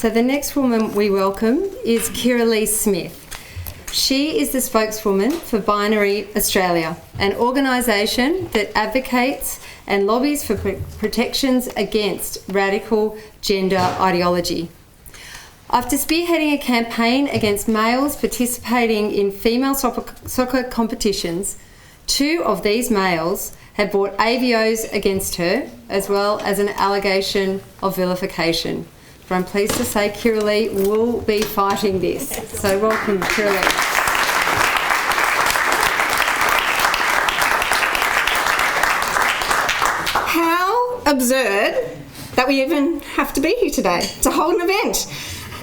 So the next woman we welcome is Kirralie Smith. She is the spokeswoman for Binary Australia, an organisation that advocates and lobbies for protections against radical gender ideology. After spearheading a campaign against males participating in female soccer competitions, 2 of these males have brought AVOs against her, as well as an allegation of vilification. But I'm pleased to say Kirralie will be fighting this. So welcome, Kirralie. How absurd that we even have to be here today to hold an event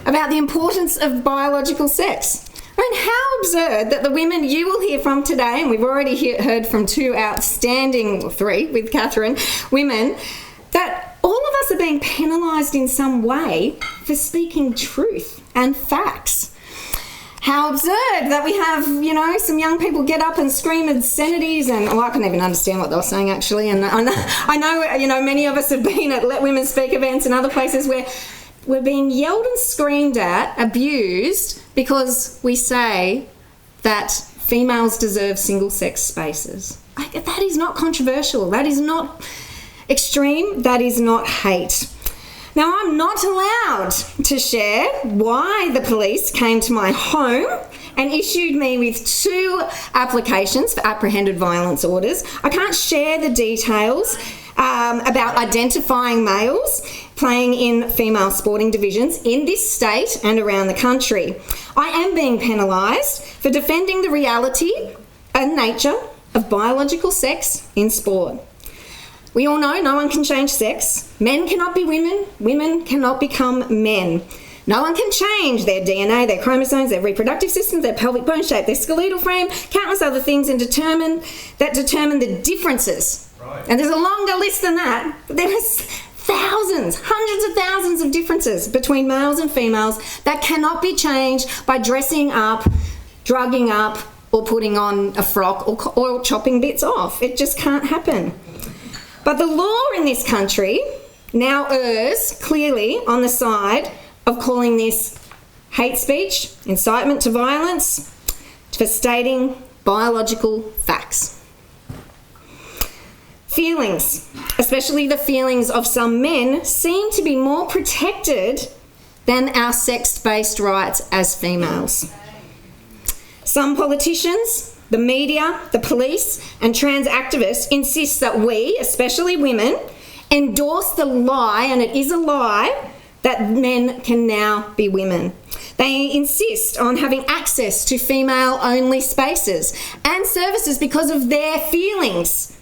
about the importance of biological sex. I mean, how absurd that the women you will hear from today, and we've already heard from 2 outstanding, or 3 with Catherine, women, that all of us are being penalised in some way for speaking truth and facts. How absurd that we have, some young people get up and scream obscenities and, I couldn't even understand what they were saying actually. And I know, many of us have been at Let Women Speak events and other places where we're being yelled and screamed at, abused, because we say that females deserve single-sex spaces. That is not controversial. That is not extreme. That is not hate. Now, I'm not allowed to share why the police came to my home and issued me with 2 applications for apprehended violence orders. I can't share the details about identifying males playing in female sporting divisions in this state and around the country. I am being penalised for defending the reality and nature of biological sex in sport. We all know no one can change sex. Men cannot be women. Women cannot become men. No one can change their DNA, their chromosomes, their reproductive systems, their pelvic bone shape, their skeletal frame, countless other things and determine the differences. Right. And there's a longer list than that. But there is thousands, hundreds of thousands of differences between males and females that cannot be changed by dressing up, drugging up, or putting on a frock or chopping bits off. It just can't happen. But the law in this country now errs clearly on the side of calling this hate speech, incitement to violence, for stating biological facts. Feelings, especially the feelings of some men, seem to be more protected than our sex-based rights as females. Some politicians, the media, the police, and trans activists insist that we, especially women, endorse the lie, and it is a lie, that men can now be women. They insist on having access to female-only spaces and services because of their feelings,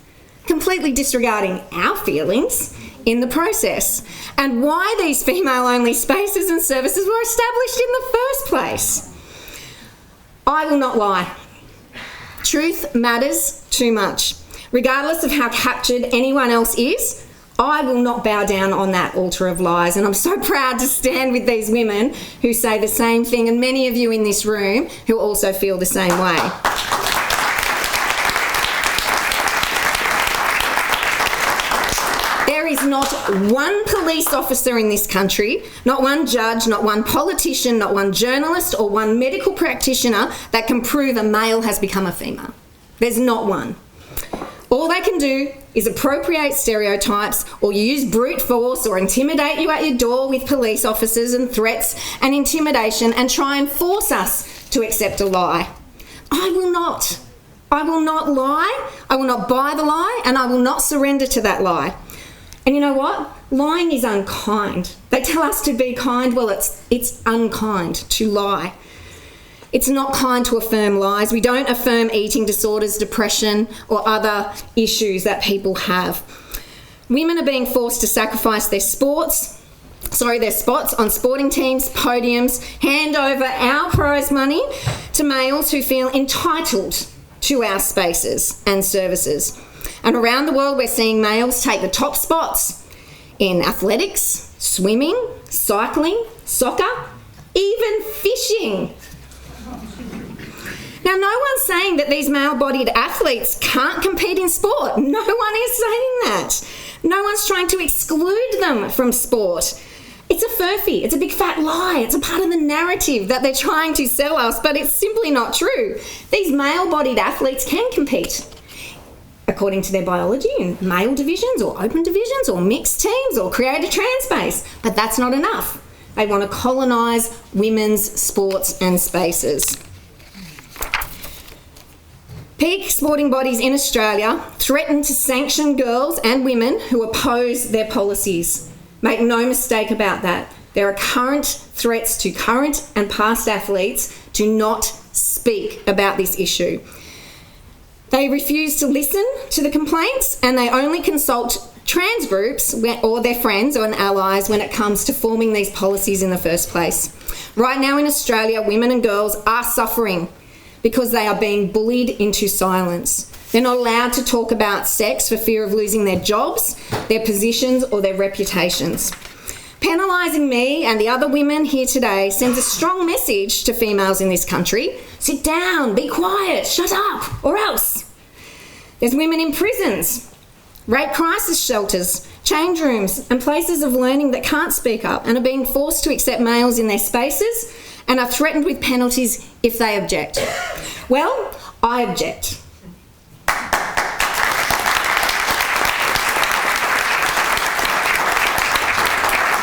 completely disregarding our feelings in the process, and why these female-only spaces and services were established in the first place. I will not lie. Truth matters too much. Regardless of how captured anyone else is, I will not bow down on that altar of lies, and I'm so proud to stand with these women who say the same thing, and many of you in this room who also feel the same way. There is not one police officer in this country, not one judge, not one politician, not one journalist or one medical practitioner that can prove a male has become a female. There's not one. All they can do is appropriate stereotypes or use brute force or intimidate you at your door with police officers and threats and intimidation and try and force us to accept a lie. I will not. I will not lie. I will not buy the lie, and I will not surrender to that lie. And you know what? Lying is unkind. They tell us to be kind. Well, it's unkind to lie. It's not kind to affirm lies. We don't affirm eating disorders, depression, or other issues that people have. Women are being forced to sacrifice their spots on sporting teams, podiums, hand over our prize money to males who feel entitled to our spaces and services. And around the world, we're seeing males take the top spots in athletics, swimming, cycling, soccer, even fishing. Now, no one's saying that these male-bodied athletes can't compete in sport. No one is saying that. No one's trying to exclude them from sport. It's a furphy. It's a big fat lie. It's a part of the narrative that they're trying to sell us, but it's simply not true. These male-bodied athletes can compete according to their biology in male divisions or open divisions or mixed teams or create a trans space, but that's not enough. They want to colonise women's sports and spaces. Peak sporting bodies in Australia threaten to sanction girls and women who oppose their policies. Make no mistake about that. There are current threats to current and past athletes to not speak about this issue. They refuse to listen to the complaints, and they only consult trans groups or their friends or allies when it comes to forming these policies in the first place. Right now in Australia, women and girls are suffering because they are being bullied into silence. They're not allowed to talk about sex for fear of losing their jobs, their positions, or their reputations. Penalising me and the other women here today sends a strong message to females in this country. Sit down, be quiet, shut up, or else. There's women in prisons, rape crisis shelters, change rooms, and places of learning that can't speak up and are being forced to accept males in their spaces and are threatened with penalties if they object. Well, I object.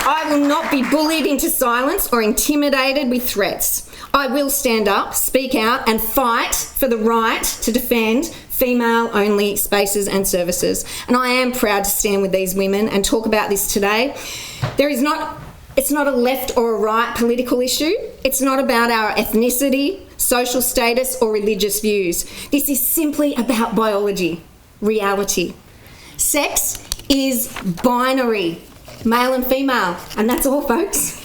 I will not be bullied into silence or intimidated with threats. I will stand up, speak out, and fight for the right to defend female-only spaces and services. And I am proud to stand with these women and talk about this today. It's not a left or a right political issue. It's not about our ethnicity, social status, or religious views. This is simply about biology, reality. Sex is binary, male and female, and that's all, folks.